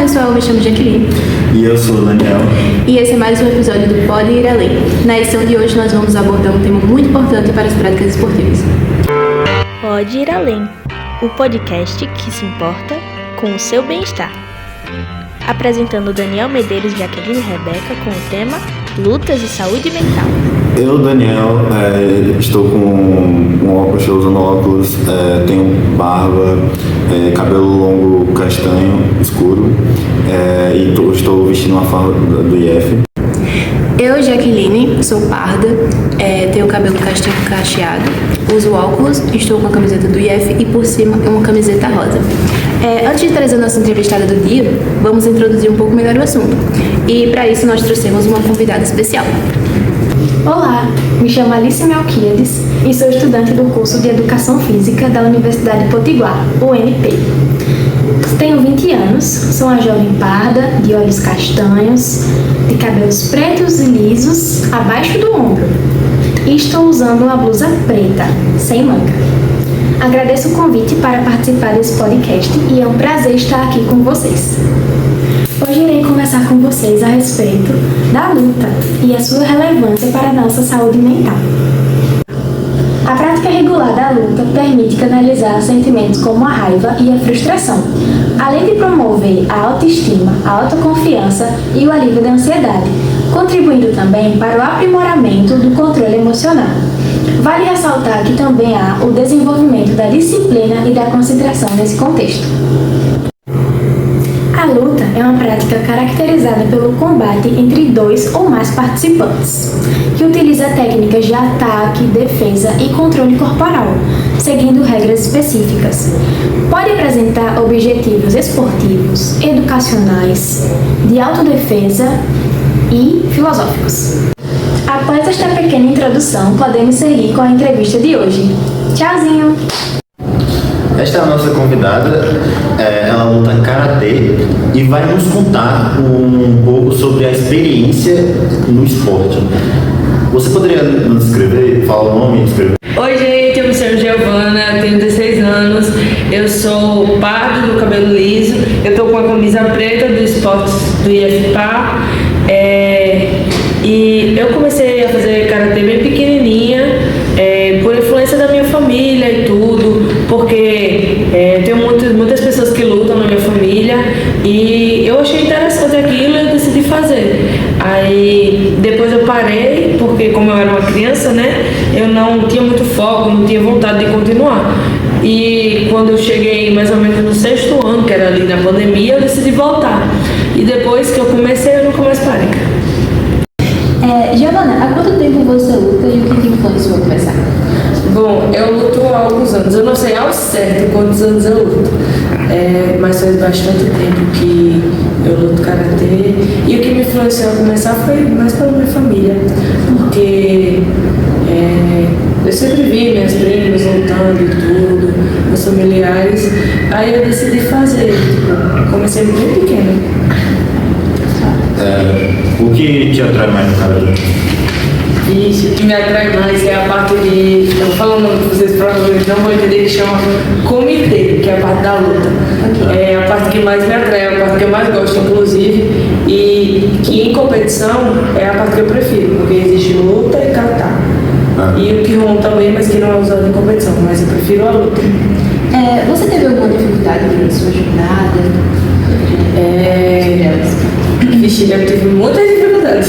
pessoal, eu me chamo Jaqueline. E eu sou o Daniel. E esse é mais um episódio do Pode Ir Além. Na edição de hoje nós vamos abordar um tema muito importante para as práticas esportivas. Pode Ir Além, o podcast que se importa com o seu bem-estar. Apresentando Daniel Medeiros e Jaqueline Rebeca com o tema Lutas e Saúde Mental. Eu, Daniel, estou com óculos, estou usando óculos, tenho barba, cabelo longo castanho, escuro, e estou vestindo uma farda do IF. Eu, Jaqueline, sou parda, tenho cabelo castanho cacheado, uso óculos, estou com a camiseta do IF e por cima uma camiseta rosa. Antes de trazer a nossa entrevistada do dia, vamos introduzir um pouco melhor o assunto. E para isso nós trouxemos uma convidada especial. Olá, me chamo Alice Melquiades e sou estudante do curso de Educação Física da Universidade Potiguar, UNP. Tenho 20 anos, sou uma jovem parda, de olhos castanhos, de cabelos pretos e lisos abaixo do ombro e estou usando uma blusa preta, sem manga. Agradeço o convite para participar desse podcast e é um prazer estar aqui com vocês. Hoje irei conversar com vocês a respeito da luta e a sua relevância para a nossa saúde mental. A prática regular da luta permite canalizar sentimentos como a raiva e a frustração, além de promover a autoestima, a autoconfiança e o alívio da ansiedade, contribuindo também para o aprimoramento do controle emocional. Vale ressaltar que também há o desenvolvimento da disciplina e da concentração nesse contexto. A luta é uma prática caracterizada pelo combate entre dois ou mais participantes, que utiliza técnicas de ataque, defesa e controle corporal, seguindo regras específicas. Pode apresentar objetivos esportivos, educacionais, de autodefesa e filosóficos. Após esta pequena introdução, podemos seguir com a entrevista de hoje. Tchauzinho! Esta é a nossa convidada, ela luta karatê e vai nos contar um pouco sobre a experiência no esporte. Você poderia nos descrever, falar o nome e descrever? Oi gente, eu me chamo Giovana, tenho 16 anos, eu sou pardo do cabelo liso, eu tô com a camisa preta do esporte do IFPA, e eu comecei a fazer karatê bem pequenininha, por influência da minha família e tudo, porque tenho muitas pessoas que lutam na minha família e eu achei interessante aquilo e eu decidi fazer. Aí depois eu parei, porque como eu era uma criança, né, eu não tinha muito foco, não tinha vontade de continuar. E quando eu cheguei mais ou menos no 6º ano, que era ali na pandemia, eu decidi voltar. E depois que eu comecei, eu nunca mais parei. Giovana, há quanto tempo você luta e o que te influenciou a começar? Bom, eu luto há alguns anos, eu não sei ao certo quantos anos eu luto, mas faz bastante tempo que eu luto karatê e o que me influenciou a começar foi mais pela minha família, porque eu sempre vi minhas primas lutando e tudo, meus familiares, aí eu decidi fazer, comecei bem pequena. O que te atrai mais no karatê? Isso, o que me atrai mais é a parte de... Eu vou falar o nome que vocês provavelmente não vão entender, que chama comitê, que é a parte da luta. É a parte que mais me atrai, é a parte que eu mais gosto, inclusive. E que em competição é a parte que eu prefiro, porque existe luta e kata. E o Kihon também, mas que não é usado em competição, mas eu prefiro a luta. Você teve alguma dificuldade durante sua jornada? Vixe, eu tive muitas dificuldades.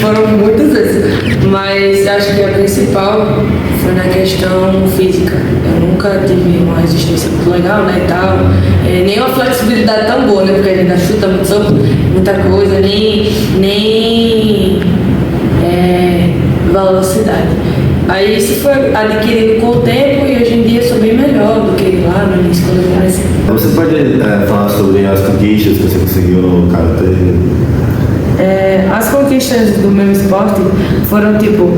Foram muitas vezes. Mas acho que a principal foi na questão física. Eu nunca tive uma resistência muito legal, né, e tal. Nem uma flexibilidade tão boa, né, porque a gente chuta muito soco, muita coisa, nem velocidade. Aí isso foi adquirido com o tempo e hoje em dia sou bem melhor do que lá no início quando eu comecei. Você pode falar sobre as conquistas que você conseguiu no karatê? As conquistas do meu esporte foram tipo,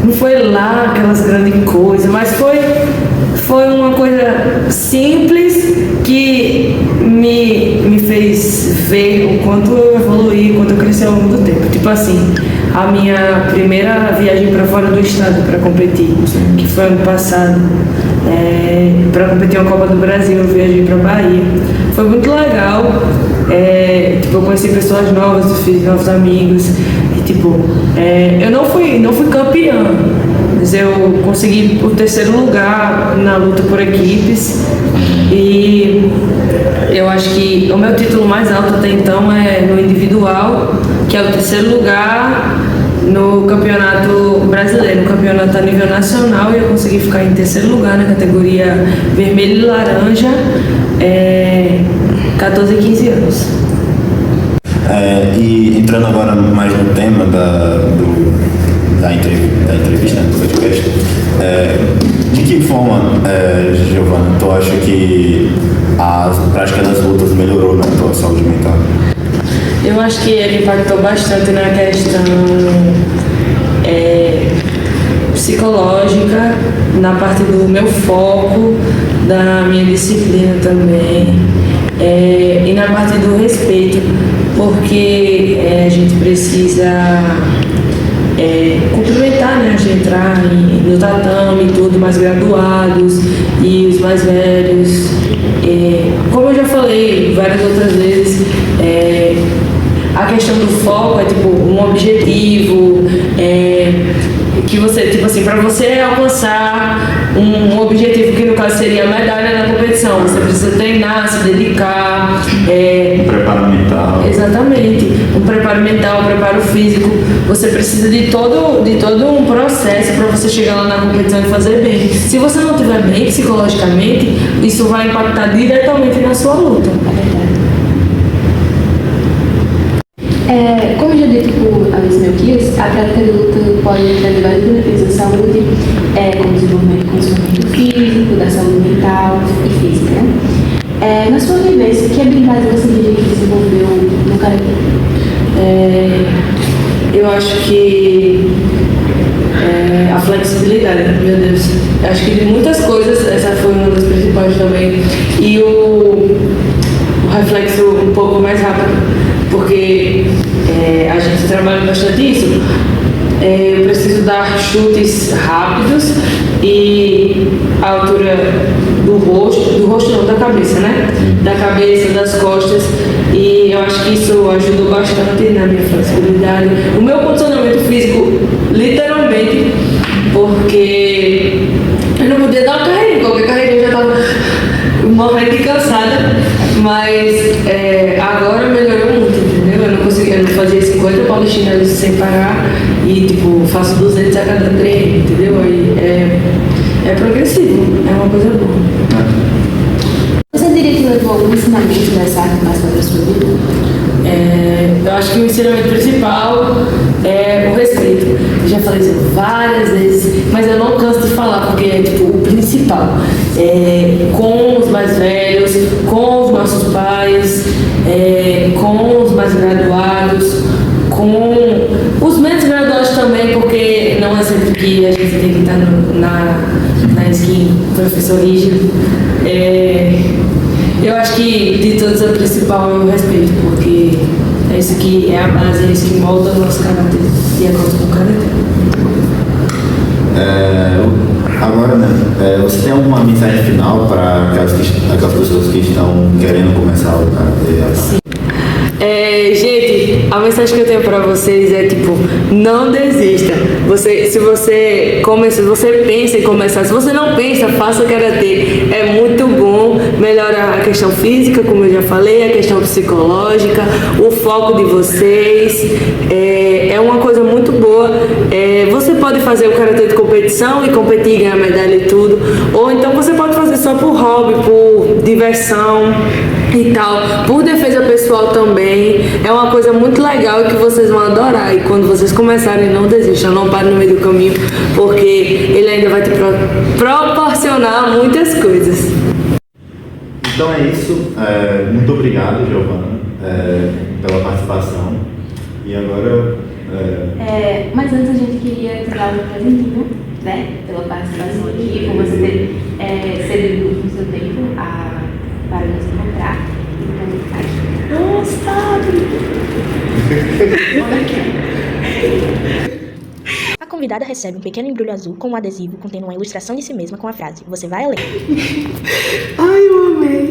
não foi lá aquelas grandes coisas, mas foi uma coisa simples que me fez ver o quanto eu evoluí, o quanto eu cresci ao longo do tempo. Tipo assim, a minha primeira viagem para fora do estado para competir, que foi ano passado, para competir uma Copa do Brasil, eu viajei para Bahia. Foi muito legal, Tipo, eu conheci pessoas novas, fiz novos amigos. E, tipo, eu não fui campeã, mas eu consegui o 3º lugar na luta por equipes. E eu acho que o meu título mais alto até então é no individual, que é o 3º lugar no campeonato brasileiro, no campeonato a nível nacional, e eu consegui ficar em 3º lugar na categoria vermelho e laranja, 14 e 15 anos. E entrando agora mais no tema da entrevista, do podcast, de que forma, Giovana, tu acha que a prática das lutas melhorou na tua saúde mental? Eu acho que ele impactou bastante na questão psicológica, na parte do meu foco, da minha disciplina também, e na parte do respeito, porque a gente precisa cumprimentar, né, antes de entrar no tatame e tudo, mais graduados e os mais velhos. Como eu já falei várias outras vezes, a questão do foco é tipo um objetivo, que você, tipo assim, para você alcançar um objetivo que no caso seria a medalha na competição, você precisa treinar, se dedicar. Preparo mental. Exatamente. Um preparo mental, um preparo físico. Você precisa de todo um processo para você chegar lá na competição e fazer bem. Se você não estiver bem psicologicamente, isso vai impactar diretamente na sua luta. Como já dito por Alice Melquias, a prática de luta pode trazer vários benefícios à saúde, como desenvolvimento condicionamento físico, da saúde mental e física. Né? Na sua vivência, que habilidade você diria que desenvolveu no karatê? Eu acho que a flexibilidade, meu Deus. Eu acho que de muitas coisas, essa foi uma das principais também. E o reflexo um pouco mais rápido, porque a gente trabalha bastante isso. Eu preciso dar chutes rápidos e a altura do rosto não, da cabeça, né? Da cabeça, das costas, e eu acho que isso ajudou bastante na minha flexibilidade. O meu condicionamento físico, literalmente, porque eu não podia dar uma carreira, qualquer carreira eu já estava morrendo de cansada, mas agora melhorou muito, entendeu? Eu não fazia 50 paulistinas sem parar e tipo, faço 200 a cada treino, entendeu? Aí é progressivo, é uma coisa boa. Você diria que levou algum ensinamento dessa arte mais para a sua vida? Eu acho que o ensinamento principal é o respeito. Eu já falei isso várias vezes, mas eu não canso de falar, porque é tipo o principal. Com os mais velhos, com os nossos pais, com os mais graduados, com os menos graduados também, porque não é sempre que a gente tem que estar na skin professor rígido. Eu acho que de todos a principal é o respeito, porque é isso que é a base, é isso que molda o nosso caráter e a coisa do caráter. Agora, né, você tem alguma mensagem final para aquelas pessoas que estão querendo começar o karatê? Sim. Gente, a mensagem que eu tenho pra vocês é tipo, não desista. Se você pensa em começar, se você não pensa, faça karatê. É muito bom, melhora a questão física, como eu já falei, a questão psicológica, o foco de vocês. É uma coisa muito boa. Você pode fazer o karatê de competição e competir e ganhar medalha e tudo, ou então você pode fazer só por hobby, por diversão e tal, por defesa pessoal também. É uma coisa muito legal que vocês vão adorar, e quando vocês começarem, não desistam, não parem no meio do caminho, porque ele ainda vai te proporcionar muitas coisas. Então é isso, muito obrigado, Giovana, pela participação, e agora... Mas antes a gente queria te dar um presentinho, né, pela participação aqui, por você ter cedido o seu tempo para nos encontrar. Nossa! A convidada recebe um pequeno embrulho azul com um adesivo contendo uma ilustração de si mesma com a frase: "Você vai além". Ai, eu amei!